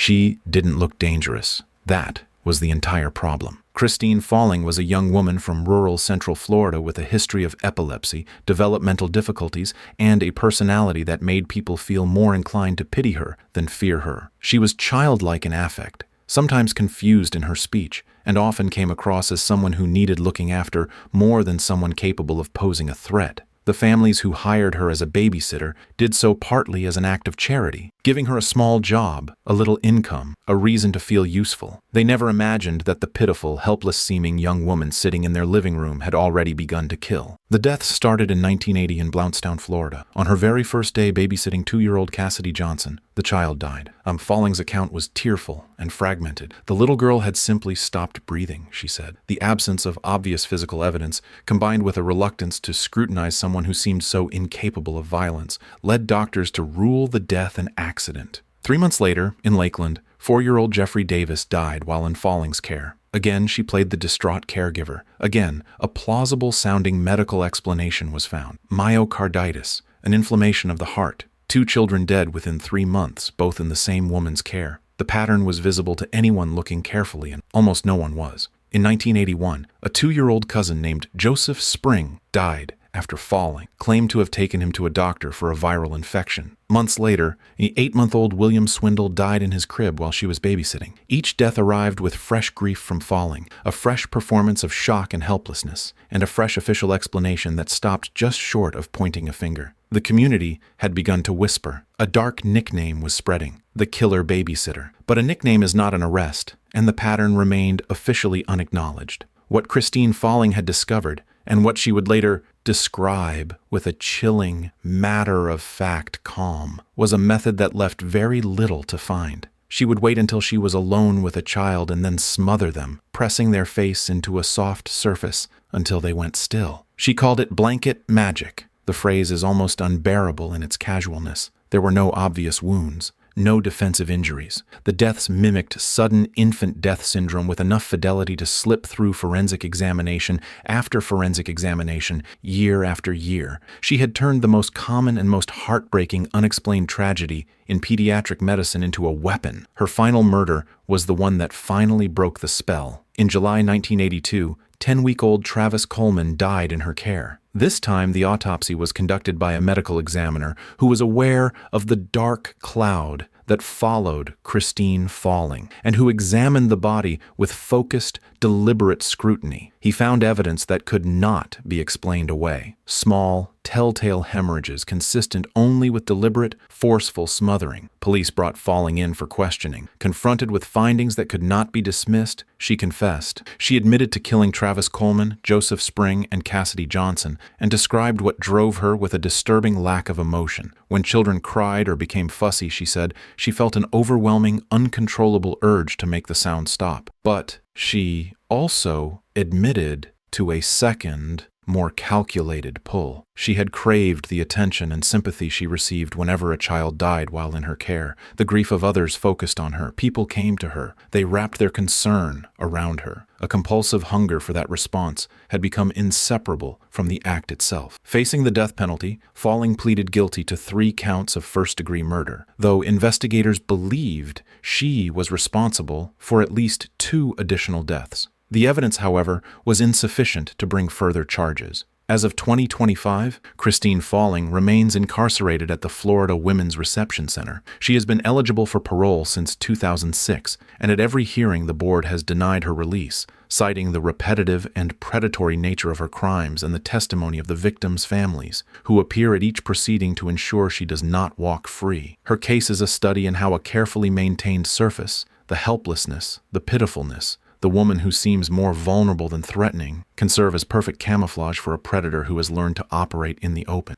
She didn't look dangerous. That was the entire problem. Christine Falling was a young woman from rural Central Florida with a history of epilepsy, developmental difficulties, and a personality that made people feel more inclined to pity her than fear her. She was childlike in affect, sometimes confused in her speech, and often came across as someone who needed looking after more than someone capable of posing a threat. The families who hired her as a babysitter did so partly as an act of charity, giving her a small job, a little income, a reason to feel useful. They never imagined that the pitiful, helpless-seeming young woman sitting in their living room had already begun to kill. The deaths started in 1980 in Blountstown, Florida. On her very first day babysitting 2-year-old Cassidy Johnson, the child died. Falling's account was tearful and fragmented. The little girl had simply stopped breathing, she said. The absence of obvious physical evidence, combined with a reluctance to scrutinize someone who seemed so incapable of violence, led doctors to rule the death an accident. 3 months later, in Lakeland, 4-year-old Jeffrey Davis died while in Falling's care. Again, she played the distraught caregiver. Again, a plausible-sounding medical explanation was found. Myocarditis, an inflammation of the heart. 2 children dead within 3 months, both in the same woman's care. The pattern was visible to anyone looking carefully, and almost no one was. In 1981, a 2-year-old cousin named Joseph Spring died after Falling, claimed to have taken him to a doctor for a viral infection. Months later, the 8-month-old William Swindle died in his crib while she was babysitting. Each death arrived with fresh grief from Falling, a fresh performance of shock and helplessness, and a fresh official explanation that stopped just short of pointing a finger. The community had begun to whisper. A dark nickname was spreading, the killer babysitter. But a nickname is not an arrest, and the pattern remained officially unacknowledged. What Christine Falling had discovered, and what she would later describe with a chilling, matter-of-fact calm, was a method that left very little to find. She would wait until she was alone with a child and then smother them, pressing their face into a soft surface until they went still. She called it blanket magic. The phrase is almost unbearable in its casualness. There were no obvious wounds, no defensive injuries. The deaths mimicked sudden infant death syndrome with enough fidelity to slip through forensic examination after forensic examination, year after year. She had turned the most common and most heartbreaking unexplained tragedy in pediatric medicine into a weapon. Her final murder was the one that finally broke the spell. In July 1982, 10-week-old Travis Coleman died in her care. This time, the autopsy was conducted by a medical examiner who was aware of the dark cloud that followed Christine Falling, and who examined the body with focused, deliberate scrutiny. He found evidence that could not be explained away. Small, telltale hemorrhages consistent only with deliberate, forceful smothering. Police brought Falling in for questioning. Confronted with findings that could not be dismissed, she confessed. She admitted to killing Travis Coleman, Joseph Spring, and Cassidy Johnson, and described what drove her with a disturbing lack of emotion. When children cried or became fussy, she said, she felt an overwhelming, uncontrollable urge to make the sound stop. But she also admitted to a second, more calculated pull. She had craved the attention and sympathy she received whenever a child died while in her care. The grief of others focused on her. People came to her. They wrapped their concern around her. A compulsive hunger for that response had become inseparable from the act itself. Facing the death penalty, Falling pleaded guilty to 3 counts of first-degree murder, though investigators believed she was responsible for at least 2 additional deaths. The evidence, however, was insufficient to bring further charges. As of 2025, Christine Falling remains incarcerated at the Florida Women's Reception Center. She has been eligible for parole since 2006, and at every hearing the board has denied her release, citing the repetitive and predatory nature of her crimes and the testimony of the victims' families, who appear at each proceeding to ensure she does not walk free. Her case is a study in how a carefully maintained surface, the helplessness, the pitifulness, the woman who seems more vulnerable than threatening, can serve as perfect camouflage for a predator who has learned to operate in the open.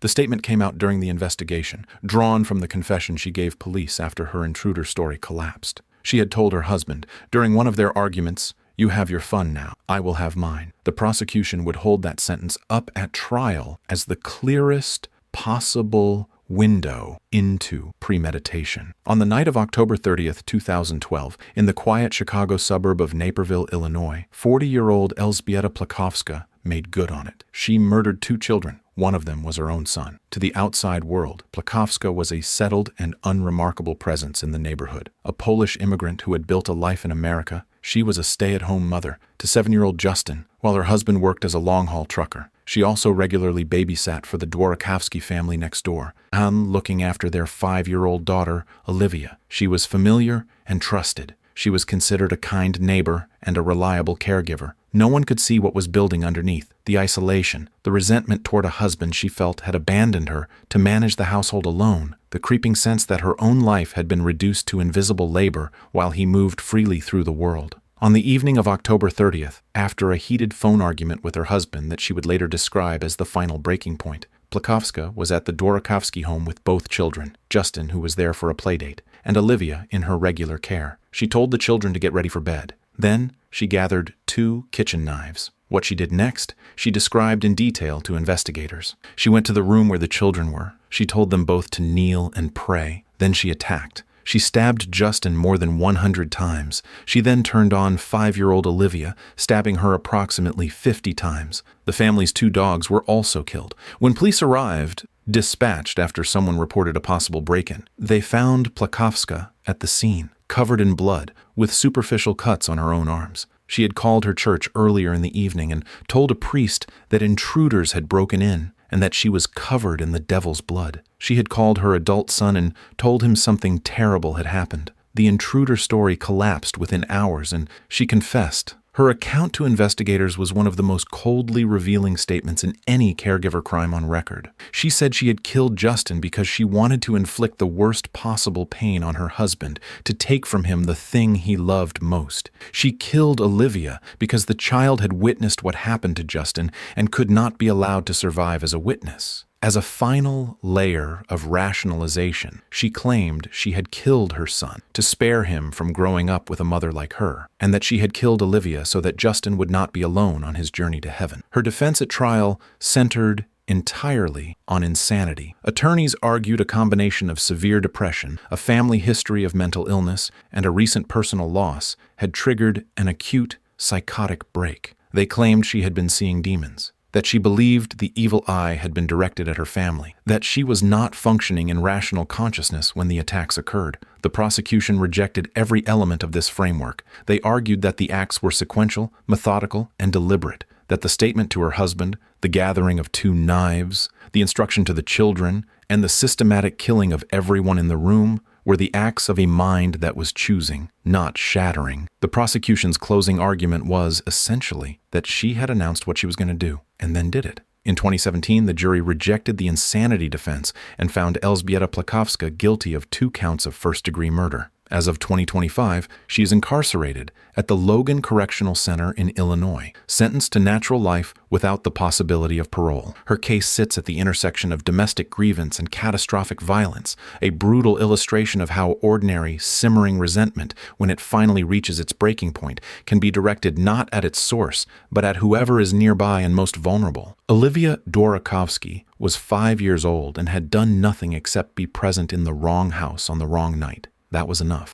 The statement came out during the investigation, drawn from the confession she gave police after her intruder story collapsed. She had told her husband, during one of their arguments, "You have your fun now, I will have mine." The prosecution would hold that sentence up at trial as the clearest possible window into premeditation. On the night of October 30th, 2012, in the quiet Chicago suburb of Naperville, Illinois, 40-year-old Elzbieta Plackowska made good on it. She murdered 2 children. One of them was her own son. To the outside world, Plackowska was a settled and unremarkable presence in the neighborhood. A Polish immigrant who had built a life in America, she was a stay-at-home mother to 7-year-old Justin, while her husband worked as a long-haul trucker. She also regularly babysat for the Dworokowski family next door, and looking after their 5-year-old daughter, Olivia. She was familiar and trusted. She was considered a kind neighbor and a reliable caregiver. No one could see what was building underneath: the isolation, the resentment toward a husband she felt had abandoned her to manage the household alone, the creeping sense that her own life had been reduced to invisible labor while he moved freely through the world. On the evening of October 30th, after a heated phone argument with her husband that she would later describe as the final breaking point, Plackowska was at the Dworokowski home with both children, Justin, who was there for a playdate, and Olivia in her regular care. She told the children to get ready for bed. Then she gathered 2 kitchen knives. What she did next, she described in detail to investigators. She went to the room where the children were. She told them both to kneel and pray. Then she attacked. She stabbed Justin more than 100 times. She then turned on 5-year-old Olivia, stabbing her approximately 50 times. The family's 2 dogs were also killed. When police arrived, dispatched after someone reported a possible break-in, they found Plackowska at the scene, covered in blood, with superficial cuts on her own arms. She had called her church earlier in the evening and told a priest that intruders had broken in and that she was covered in the devil's blood. She had called her adult son and told him something terrible had happened. The intruder story collapsed within hours, and she confessed. Her account to investigators was one of the most coldly revealing statements in any caregiver crime on record. She said she had killed Justin because she wanted to inflict the worst possible pain on her husband, to take from him the thing he loved most. She killed Olivia because the child had witnessed what happened to Justin and could not be allowed to survive as a witness. As a final layer of rationalization, she claimed she had killed her son to spare him from growing up with a mother like her, and that she had killed Olivia so that Justin would not be alone on his journey to heaven. Her defense at trial centered entirely on insanity. Attorneys argued a combination of severe depression, a family history of mental illness, and a recent personal loss had triggered an acute psychotic break. They claimed she had been seeing demons, that she believed the evil eye had been directed at her family, that she was not functioning in rational consciousness when the attacks occurred. The prosecution rejected every element of this framework. They argued that the acts were sequential, methodical, and deliberate, that the statement to her husband, the gathering of 2 knives, the instruction to the children, and the systematic killing of everyone in the room were the acts of a mind that was choosing, not shattering. The prosecution's closing argument was, essentially, that she had announced what she was going to do, and then did it. In 2017, the jury rejected the insanity defense and found Elzbieta Plackowska guilty of 2 counts of first-degree murder. As of 2025, she is incarcerated at the Logan Correctional Center in Illinois, sentenced to natural life without the possibility of parole. Her case sits at the intersection of domestic grievance and catastrophic violence, a brutal illustration of how ordinary, simmering resentment, when it finally reaches its breaking point, can be directed not at its source, but at whoever is nearby and most vulnerable. Olivia Dworokowski was 5 years old and had done nothing except be present in the wrong house on the wrong night. That was enough.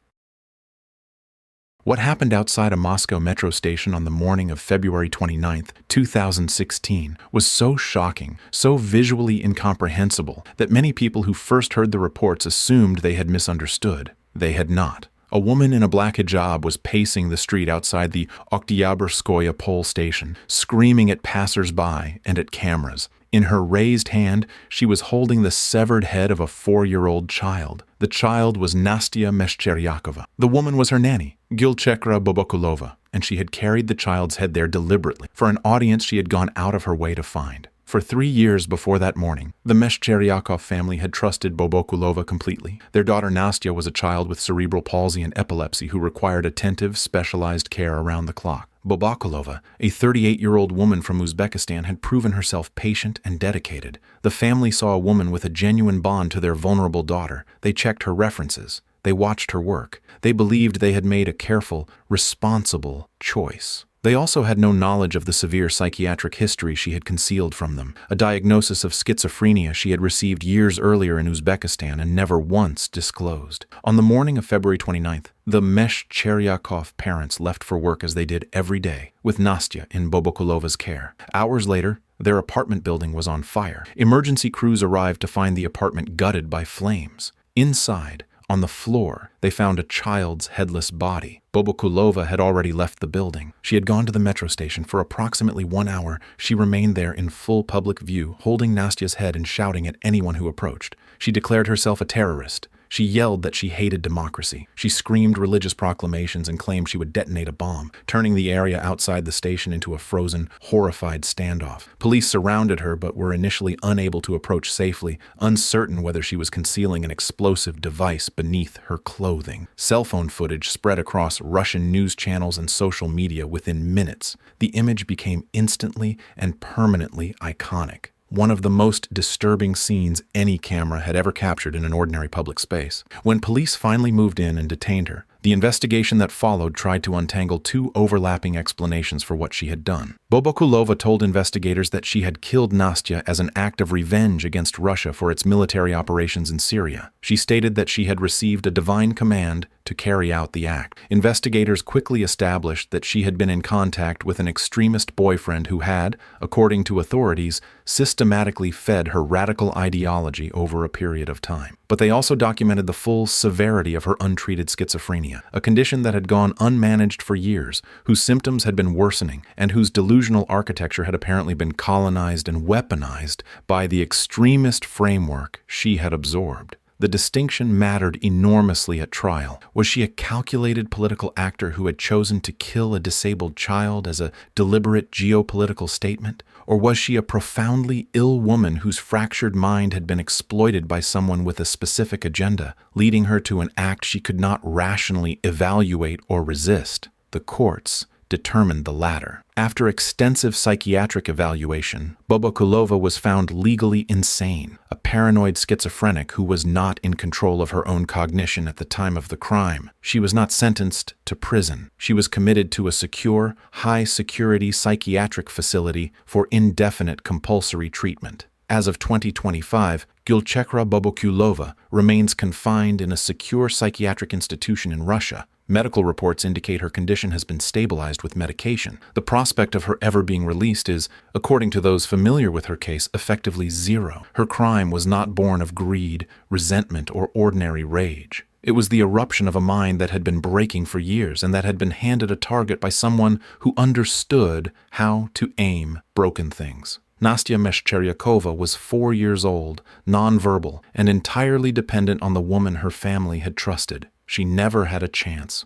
What happened outside a Moscow metro station on the morning of February 29, 2016, was so shocking, so visually incomprehensible, that many people who first heard the reports assumed they had misunderstood. They had not. A woman in a black hijab was pacing the street outside the Oktyabrskoye Pole station, screaming at passers-by and at cameras. In her raised hand, she was holding the severed head of a 4-year-old child. The child was Nastya Meshcheryakova. The woman was her nanny, Gyulchekhra Bobokulova, and she had carried the child's head there deliberately for an audience she had gone out of her way to find. For 3 years before that morning, the Meshcheryakov family had trusted Bobokulova completely. Their daughter Nastya was a child with cerebral palsy and epilepsy who required attentive, specialized care around the clock. Bobokulova, a 38-year-old woman from Uzbekistan, had proven herself patient and dedicated. The family saw a woman with a genuine bond to their vulnerable daughter. They checked her references. They watched her work. They believed they had made a careful, responsible choice. They also had no knowledge of the severe psychiatric history she had concealed from them, a diagnosis of schizophrenia she had received years earlier in Uzbekistan and never once disclosed. On the morning of February 29th, the Gyulchekhra parents left for work as they did every day, with Nastya in Bobokulova's care. Hours later, their apartment building was on fire. Emergency crews arrived to find the apartment gutted by flames. Inside, on the floor, they found a child's headless body. Bobokulova had already left the building. She had gone to the metro station. For approximately 1 hour, she remained there in full public view, holding Nastya's head and shouting at anyone who approached. She declared herself a terrorist. She yelled that she hated democracy. She screamed religious proclamations and claimed she would detonate a bomb, turning the area outside the station into a frozen, horrified standoff. Police surrounded her but were initially unable to approach safely, uncertain whether she was concealing an explosive device beneath her clothing. Cell phone footage spread across Russian news channels and social media within minutes. The image became instantly and permanently iconic. One of the most disturbing scenes any camera had ever captured in an ordinary public space. When police finally moved in and detained her, the investigation that followed tried to untangle two overlapping explanations for what she had done. Bobokulova told investigators that she had killed Nastya as an act of revenge against Russia for its military operations in Syria. She stated that she had received a divine command to carry out the act. Investigators quickly established that she had been in contact with an extremist boyfriend who had, according to authorities, systematically fed her radical ideology over a period of time. But they also documented the full severity of her untreated schizophrenia, a condition that had gone unmanaged for years, whose symptoms had been worsening, and whose delusional architecture had apparently been colonized and weaponized by the extremist framework she had absorbed. The distinction mattered enormously at trial. Was she a calculated political actor who had chosen to kill a disabled child as a deliberate geopolitical statement? Or was she a profoundly ill woman whose fractured mind had been exploited by someone with a specific agenda, leading her to an act she could not rationally evaluate or resist? The courts determined the latter. After extensive psychiatric evaluation, Bobokulova was found legally insane, a paranoid schizophrenic who was not in control of her own cognition at the time of the crime. She was not sentenced to prison. She was committed to a secure, high-security psychiatric facility for indefinite compulsory treatment. As of 2025, Gyulchekhra Bobokulova remains confined in a secure psychiatric institution in Russia. Medical reports indicate her condition has been stabilized with medication. The prospect of her ever being released is, according to those familiar with her case, effectively zero. Her crime was not born of greed, resentment, or ordinary rage. It was the eruption of a mind that had been breaking for years and that had been handed a target by someone who understood how to aim broken things. Nastya Meshcheryakova was 4 years old, nonverbal, and entirely dependent on the woman her family had trusted. She never had a chance.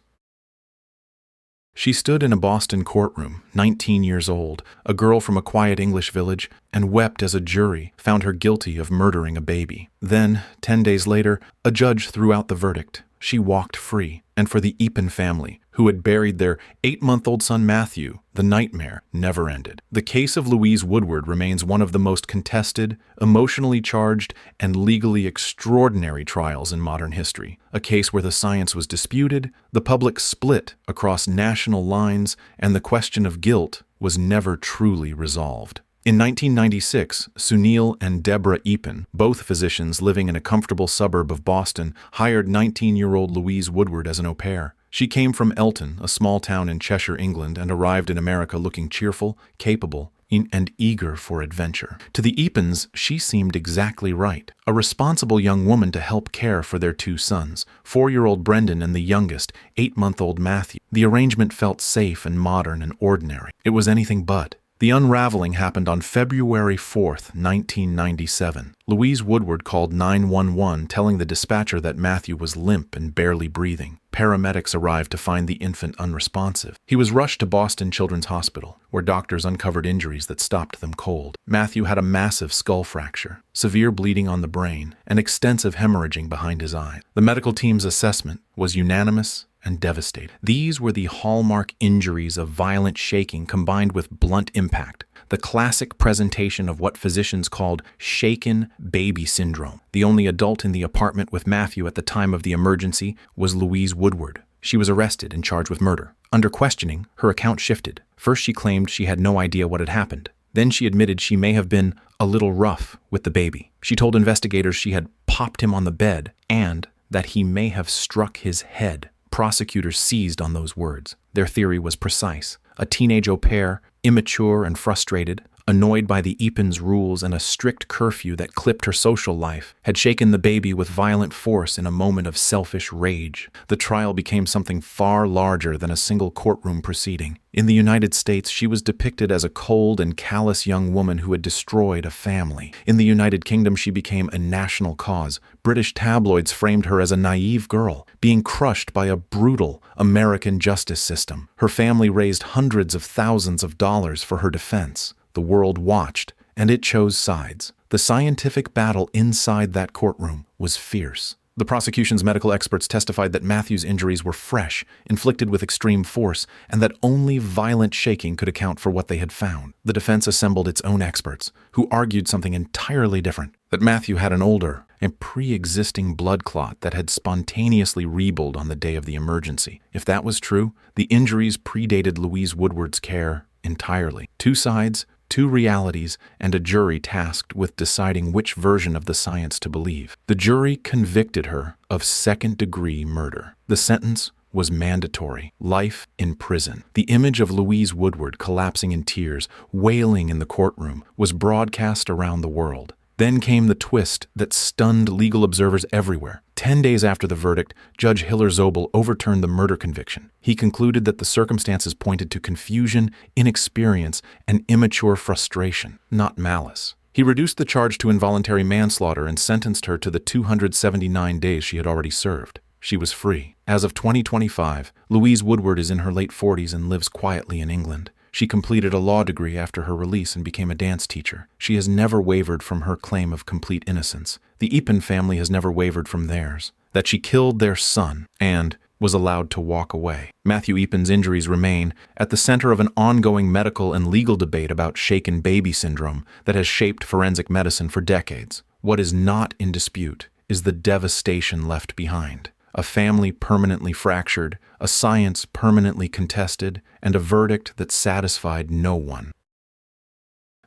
She stood in a Boston courtroom, 19 years old, a girl from a quiet English village, and wept as a jury found her guilty of murdering a baby. Then, 10 days later, a judge threw out the verdict. She walked free, and for the Epen family, who had buried their 8-month-old son Matthew, the nightmare never ended. The case of Louise Woodward remains one of the most contested, emotionally charged, and legally extraordinary trials in modern history. A case where the science was disputed, the public split across national lines, and the question of guilt was never truly resolved. In 1996, Sunil and Deborah Epen, both physicians living in a comfortable suburb of Boston, hired 19-year-old Louise Woodward as an au pair. She came from Elton, a small town in Cheshire, England, and arrived in America looking cheerful, capable, and eager for adventure. To the Epens, she seemed exactly right. A responsible young woman to help care for their 2 sons, 4-year-old Brendan and the youngest, 8-month-old Matthew. The arrangement felt safe and modern and ordinary. It was anything but. The unraveling happened on February 4th, 1997. Louise Woodward called 911, telling the dispatcher that Matthew was limp and barely breathing. Paramedics arrived to find the infant unresponsive. He was rushed to Boston Children's Hospital, where doctors uncovered injuries that stopped them cold. Matthew had a massive skull fracture, severe bleeding on the brain, and extensive hemorrhaging behind his eye. The medical team's assessment was unanimous and devastating. These were the hallmark injuries of violent shaking combined with blunt impact, the classic presentation of what physicians called shaken baby syndrome. The only adult in the apartment with Matthew at the time of the emergency was Louise Woodward. She was arrested and charged with murder. Under questioning, her account shifted. First, she claimed she had no idea what had happened. Then she admitted she may have been a little rough with the baby. She told investigators she had popped him on the bed and that he may have struck his head. Prosecutors seized on those words. Their theory was precise. A teenage au pair, immature and frustrated, annoyed by the Epan's rules and a strict curfew that clipped her social life, had shaken the baby with violent force in a moment of selfish rage. The trial became something far larger than a single courtroom proceeding. In the United States, she was depicted as a cold and callous young woman who had destroyed a family. In the United Kingdom, she became a national cause. British tabloids framed her as a naive girl, being crushed by a brutal American justice system. Her family raised hundreds of thousands of dollars for her defense. The world watched, and it chose sides. The scientific battle inside that courtroom was fierce. The prosecution's medical experts testified that Matthew's injuries were fresh, inflicted with extreme force, and that only violent shaking could account for what they had found. The defense assembled its own experts, who argued something entirely different, that Matthew had an older and pre-existing blood clot that had spontaneously rebuilt on the day of the emergency. If that was true, the injuries predated Louise Woodward's care entirely. Two sides, two realities, and a jury tasked with deciding which version of the science to believe. The jury convicted her of second-degree murder. The sentence was mandatory, life in prison. The image of Louise Woodward collapsing in tears, wailing in the courtroom, was broadcast around the world. Then came the twist that stunned legal observers everywhere. 10 days after the verdict, Judge Hiller Zobel overturned the murder conviction. He concluded that the circumstances pointed to confusion, inexperience, and immature frustration, not malice. He reduced the charge to involuntary manslaughter and sentenced her to the 279 days she had already served. She was free. As of 2025, Louise Woodward is in her late 40s and lives quietly in England. She completed a law degree after her release and became a dance teacher. She has never wavered from her claim of complete innocence. The Epan family has never wavered from theirs, that she killed their son and was allowed to walk away. Matthew Epan's injuries remain at the center of an ongoing medical and legal debate about shaken baby syndrome that has shaped forensic medicine for decades. What is not in dispute is the devastation left behind. A family permanently fractured, a science permanently contested, and a verdict that satisfied no one.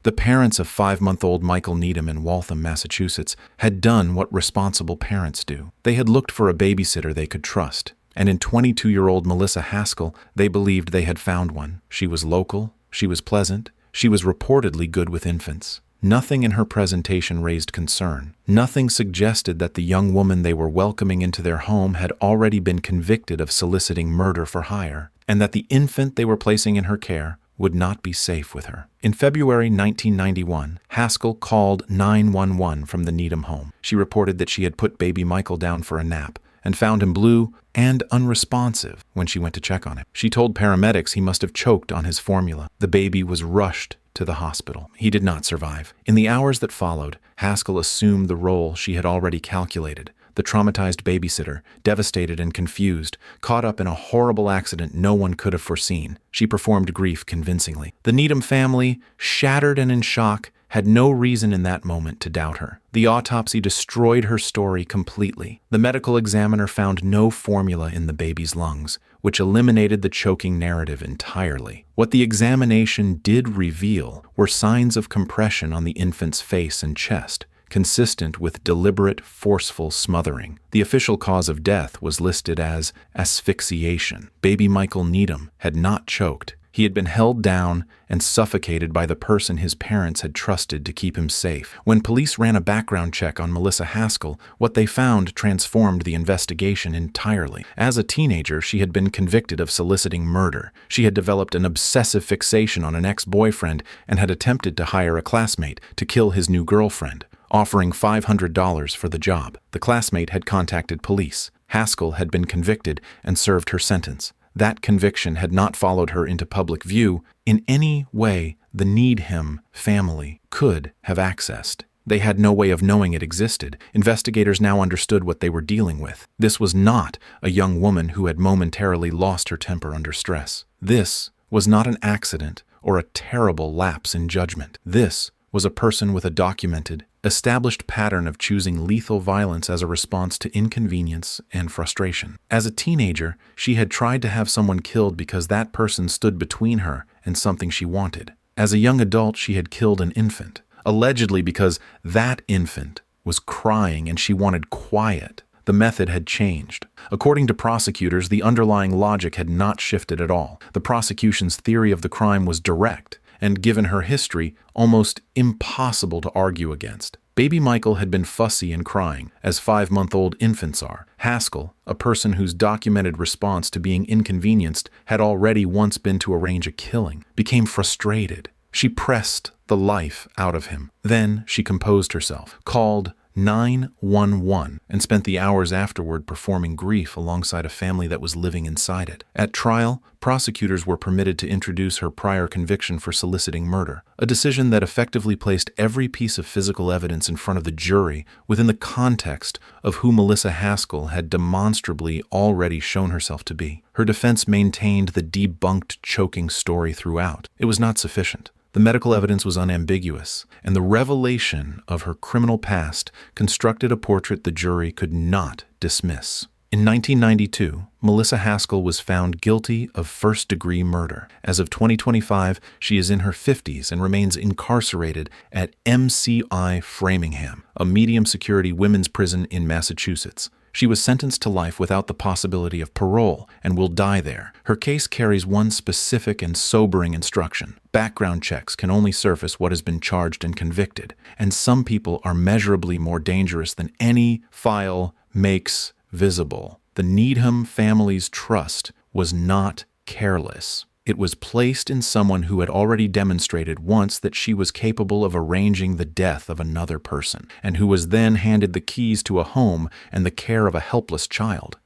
The parents of 5-month-old Michael Needham in Waltham, Massachusetts, had done what responsible parents do. They had looked for a babysitter they could trust, and in 22-year-old Melissa Haskell, they believed they had found one. She was local, she was pleasant, she was reportedly good with infants. Nothing in her presentation raised concern. Nothing suggested that the young woman they were welcoming into their home had already been convicted of soliciting murder for hire, and that the infant they were placing in her care would not be safe with her. In February 1991, Haskell called 911 from the Needham home. She reported that she had put baby Michael down for a nap and found him blue and unresponsive when she went to check on him. She told paramedics he must have choked on his formula. The baby was rushed to the hospital. He did not survive. In the hours that followed, Haskell assumed the role she had already calculated. The traumatized babysitter, devastated and confused, caught up in a horrible accident no one could have foreseen. She performed grief convincingly. The Needham family, shattered and in shock, had no reason in that moment to doubt her. The autopsy destroyed her story completely. The medical examiner found no formula in the baby's lungs, which eliminated the choking narrative entirely. What the examination did reveal were signs of compression on the infant's face and chest, consistent with deliberate, forceful smothering. The official cause of death was listed as asphyxiation. Baby Michael Needham had not choked. He had been held down and suffocated by the person his parents had trusted to keep him safe. When police ran a background check on Melissa Haskell, what they found transformed the investigation entirely. As a teenager, she had been convicted of soliciting murder. She had developed an obsessive fixation on an ex-boyfriend and had attempted to hire a classmate to kill his new girlfriend, offering $500 for the job. The classmate had contacted police. Haskell had been convicted and served her sentence. That conviction had not followed her into public view in any way the Needham family could have accessed. They had no way of knowing it existed. Investigators now understood what they were dealing with. This was not a young woman who had momentarily lost her temper under stress. This was not an accident or a terrible lapse in judgment. This was a person with a documented, established pattern of choosing lethal violence as a response to inconvenience and frustration. As a teenager, she had tried to have someone killed because that person stood between her and something she wanted. As a young adult, she had killed an infant, allegedly because that infant was crying and she wanted quiet. The method had changed. According to prosecutors, the underlying logic had not shifted at all. The prosecution's theory of the crime was direct, and given her history, almost impossible to argue against. Baby Michael had been fussy and crying, as 5-month-old infants are. Haskell, a person whose documented response to being inconvenienced had already once been to arrange a killing, became frustrated. She pressed the life out of him. Then she composed herself, called 911, and spent the hours afterward performing grief alongside a family that was living inside it. At trial, prosecutors were permitted to introduce her prior conviction for soliciting murder, a decision that effectively placed every piece of physical evidence in front of the jury within the context of who Melissa Haskell had demonstrably already shown herself to be. Her defense maintained the debunked choking story throughout. It was not sufficient. The medical evidence was unambiguous, and the revelation of her criminal past constructed a portrait the jury could not dismiss. In 1992, Melissa Haskell was found guilty of first-degree murder. As of 2025, she is in her 50s and remains incarcerated at MCI Framingham, a medium-security women's prison in Massachusetts. She was sentenced to life without the possibility of parole and will die there. Her case carries one specific and sobering instruction. Background checks can only surface what has been charged and convicted, and some people are measurably more dangerous than any file makes visible. The Needham family's trust was not careless. It was placed in someone who had already demonstrated once that she was capable of arranging the death of another person, and who was then handed the keys to a home and the care of a helpless child.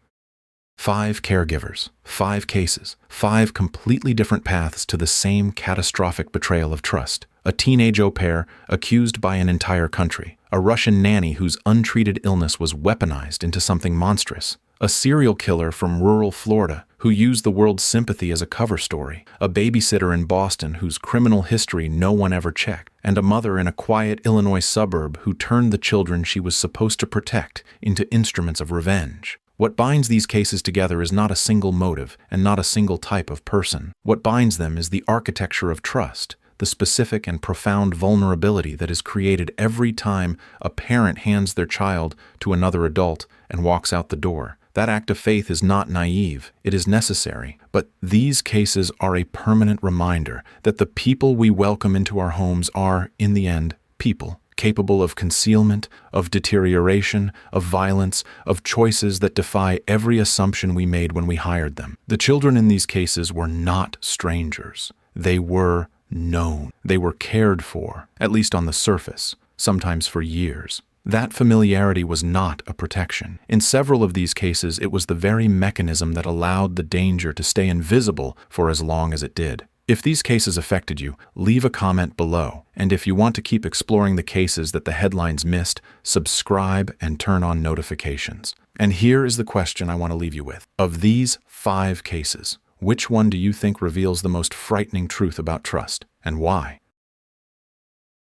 5 caregivers, 5 cases, 5 completely different paths to the same catastrophic betrayal of trust. A teenage au pair accused by an entire country. A Russian nanny whose untreated illness was weaponized into something monstrous. A serial killer from rural Florida who used the world's sympathy as a cover story. A babysitter in Boston whose criminal history no one ever checked. And a mother in a quiet Illinois suburb who turned the children she was supposed to protect into instruments of revenge. What binds these cases together is not a single motive and not a single type of person. What binds them is the architecture of trust, the specific and profound vulnerability that is created every time a parent hands their child to another adult and walks out the door. That act of faith is not naive, it is necessary. But these cases are a permanent reminder that the people we welcome into our homes are, in the end, people, capable of concealment, of deterioration, of violence, of choices that defy every assumption we made when we hired them. The children in these cases were not strangers. They were known. They were cared for, at least on the surface, sometimes for years. That familiarity was not a protection. In several of these cases, it was the very mechanism that allowed the danger to stay invisible for as long as it did. If these cases affected you, leave a comment below. And if you want to keep exploring the cases that the headlines missed, subscribe and turn on notifications. And here is the question I want to leave you with. Of these 5 cases, which one do you think reveals the most frightening truth about trust, and why?